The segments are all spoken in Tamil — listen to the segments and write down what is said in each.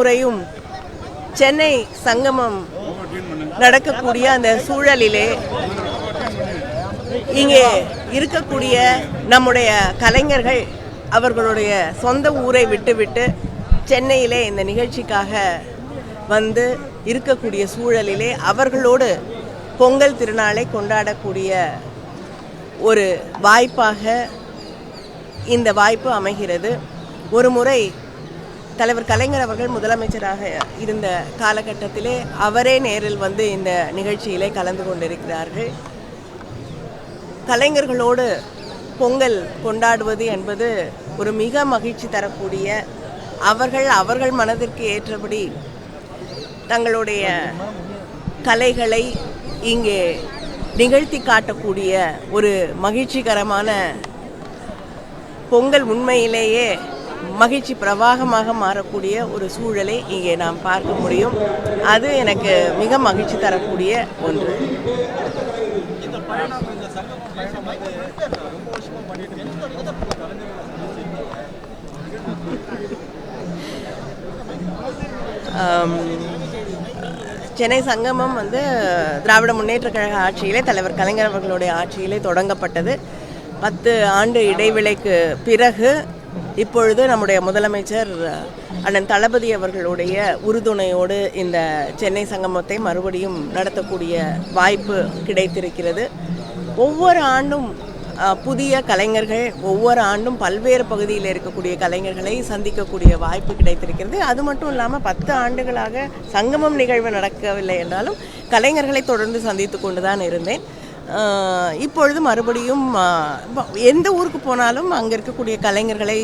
முறையும் சென்னை சங்கமம் நடக்கக்கூடிய அந்த சூழலிலே இங்கே இருக்கக்கூடிய நம்முடைய கலைஞர்கள் அவர்களுடைய சொந்த ஊரை விட்டுவிட்டு சென்னையிலே இந்த நிகழ்ச்சிக்காக வந்து இருக்கக்கூடிய சூழலிலே அவர்களோடு பொங்கல் திருநாளை கொண்டாடக்கூடிய ஒரு வாய்ப்பாக இந்த வாய்ப்பு அமைகிறது. ஒரு முறை தலைவர் கலைஞர் அவர்கள் முதலமைச்சராக இருந்த காலகட்டத்திலே அவரே நேரில் வந்து இந்த நிகழ்ச்சியிலே கலந்து கொண்டிருக்கிறார்கள். கலைஞர்களோடு பொங்கல் கொண்டாடுவது என்பது ஒரு மிக மகிழ்ச்சி தரக்கூடிய, அவர்கள் மனதிற்கு ஏற்றபடி தங்களுடைய கலைகளை இங்கே நிகழ்த்தி காட்டக்கூடிய ஒரு மகிழ்ச்சிகரமான பொங்கல், உண்மையிலேயே மகிழ்ச்சி பிரவாகமாக மாறக்கூடிய ஒரு சூழலை இங்கே நாம் பார்க்க முடியும். அது எனக்கு மிக மகிழ்ச்சி தரக்கூடிய ஒன்று. சென்னை சங்கமம் வந்து திராவிட முன்னேற்ற கழக ஆட்சியிலே தலைவர் கலைஞர் அவர்களுடைய ஆட்சியிலே தொடங்கப்பட்டது. 10 ஆண்டு இடைவேளைக்கு பிறகு இப்பொழுது நம்முடைய முதலமைச்சர் அண்ணன் தளபதி அவர்களுடைய உறுதுணையோடு இந்த சென்னை சங்கமத்தை மறுபடியும் நடத்தக்கூடிய வாய்ப்பு கிடைத்திருக்கிறது. ஒவ்வொரு ஆண்டும் புதிய கலைஞர்கள், ஒவ்வொரு ஆண்டும் பல்வேறு பகுதியில் இருக்கக்கூடிய கலைஞர்களை சந்திக்கக்கூடிய வாய்ப்பு கிடைத்திருக்கிறது. அது மட்டும் இல்லாமல் 10 ஆண்டுகளாக சங்கமம் நிகழ்வு நடக்கவில்லை என்றாலும் கலைஞர்களை தொடர்ந்து சந்தித்து கொண்டு தான் இருந்தேன். இப்பொழுது மறுபடியும் எந்த ஊருக்கு போனாலும் அங்கே இருக்கக்கூடிய கலைஞர்களை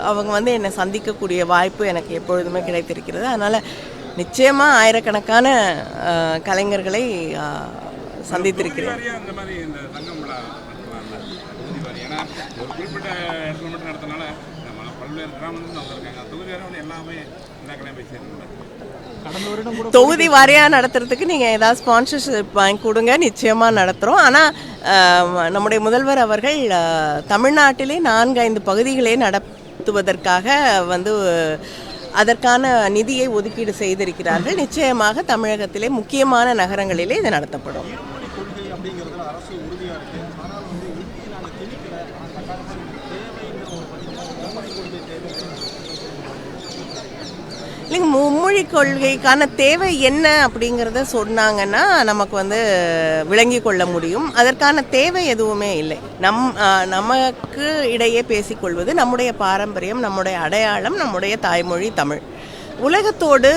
அவங்க வந்து என்னை சந்திக்கக்கூடிய வாய்ப்பு எனக்கு எப்பொழுதுமே கிடைத்திருக்கிறது. அதனால் நிச்சயமாக ஆயிரக்கணக்கான கலைஞர்களை சந்தித்திருக்கிறேன். தொகுதி வாரியாக நடத்துறதுக்கு நீங்கள் ஏதாவது ஸ்பான்சர்ஷிப் வாங்கி கொடுங்க, நிச்சயமாக நடத்துகிறோம். ஆனால் நம்முடைய முதல்வர் அவர்கள் தமிழ்நாட்டிலே 4-5 பகுதிகளே நடத்துவதற்காக வந்து அதற்கான நிதியை ஒதுக்கீடு செய்திருக்கிறார்கள். நிச்சயமாக தமிழகத்திலே முக்கியமான நகரங்களிலே இது நடத்தப்படும். இல்லைங்க, மும்மொழி கொள்கைக்கான தேவை என்ன அப்படிங்கிறத சொன்னாங்கன்னா நமக்கு வந்து விளங்கி கொள்ள முடியும். அதற்கான தேவை எதுவுமே இல்லை. நமக்கு இடையே பேசிக்கொள்வது நம்முடைய பாரம்பரியம், நம்முடைய அடையாளம், நம்முடைய தாய்மொழி தமிழ். உலகத்தோடு,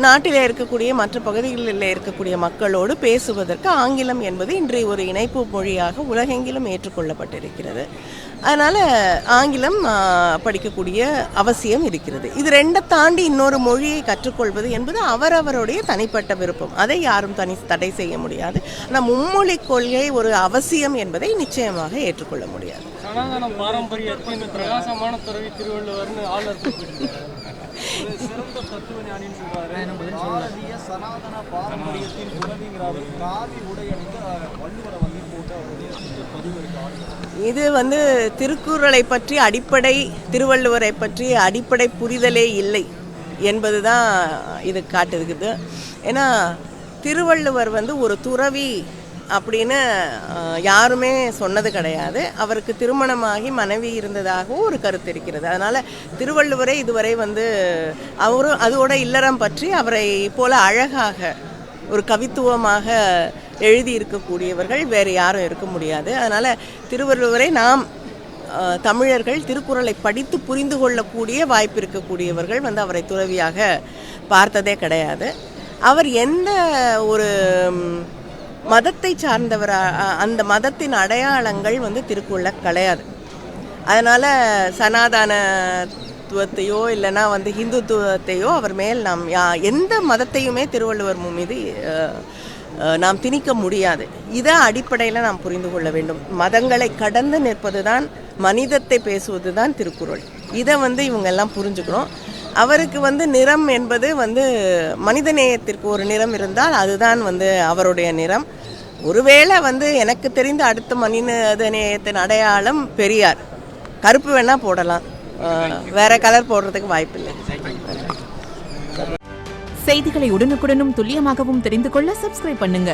நாட்டில் இருக்கக்கூடிய மற்ற பகுதிகளில் இருக்கக்கூடிய மக்களோடு பேசுவதற்கு ஆங்கிலம் என்பது இன்றைய ஒரு இணைப்பு மொழியாக உலகெங்கிலும் ஏற்றுக்கொள்ளப்பட்டிருக்கிறது. அதனால் ஆங்கிலம் படிக்கக்கூடிய அவசியம் இருக்கிறது. இது 2 தாண்டி இன்னொரு மொழியை கற்றுக்கொள்வது என்பது அவரவருடைய தனிப்பட்ட விருப்பம். அதை யாரும் தடை செய்ய முடியாது. ஆனால் மும்மொழி கொள்கை ஒரு அவசியம் என்பதை நிச்சயமாக ஏற்றுக்கொள்ள முடியாது. சனாதன பாரம்பரியத்தின் பிரகாசமான துறவி திருவள்ளுவர்னு ஆளுநர் சிறந்த தத்துவ ஞானின்னு சொல்றாரு. சனாதன பாரம்பரியத்தின் துறவிங்கிறாரு. காவி உடை அணிந்து வள்ளுவரை வந்து போட்டு அவருடைய பதிவு இருக்கு. இது வந்து திருக்குறளை பற்றி அடிப்படை, திருவள்ளுவரை பற்றி அடிப்படை புரிதலே இல்லை என்பது தான் இது காட்டுகிறது. ஏன்னா திருவள்ளுவர் வந்து ஒரு துறவி அப்படின்னு யாருமே சொன்னது கிடையாது. அவருக்கு திருமணமாகி மனைவி இருந்ததாகவும் ஒரு கருத்து இருக்கிறது. அதனால் திருவள்ளுவரை இதுவரை வந்து அவரும் அதோட இல்லறம் பற்றி அவரை போல அழகாக ஒரு கவித்துவமாக எழுதி இருக்கக்கூடியவர்கள் வேறு யாரும் இருக்க முடியாது. அதனால் திருவள்ளுவரை நாம் தமிழர்கள் திருக்குறளை படித்து புரிந்து கொள்ளக்கூடிய வாய்ப்பு இருக்கக்கூடியவர்கள் வந்து அவரை துறவியாக பார்த்ததே கிடையாது. அவர் எந்த ஒரு மதத்தை சார்ந்தவர், அந்த மதத்தின் அடையாளங்கள் வந்து திருக்குறளில் கிடையாது. அதனால் சனாதனத்துவத்தையோ இல்லைன்னா வந்து ஹிந்துத்துவத்தையோ அவர் மேல் நாம் எந்த மதத்தையுமே திருவள்ளுவர் மீது நாம் திணிக்க முடியாது. இதை அடிப்படையில் நாம் புரிந்து கொள்ள வேண்டும். மதங்களை கடந்து நிற்பது தான், மனிதத்தை பேசுவது தான் திருக்குறள். இதை வந்து இவங்கெல்லாம் புரிஞ்சுக்கணும். அவருக்கு வந்து நிறம் என்பது வந்து மனிதநேயத்திற்கு ஒரு நிறம் இருந்தால் அதுதான் வந்து அவருடைய நிறம். ஒருவேளை வந்து எனக்கு தெரிந்த அடுத்த மனிதநேயத்தின் அடையாளம் பெரியார். கருப்பு வேணால் போடலாம், வேறு கலர் போடுறதுக்கு வாய்ப்பு இல்லை. செய்திகளை உடனுக்குடனும் துல்லியமாகவும் தெரிந்து கொள்ள சப்ஸ்கிரைப் பண்ணுங்க.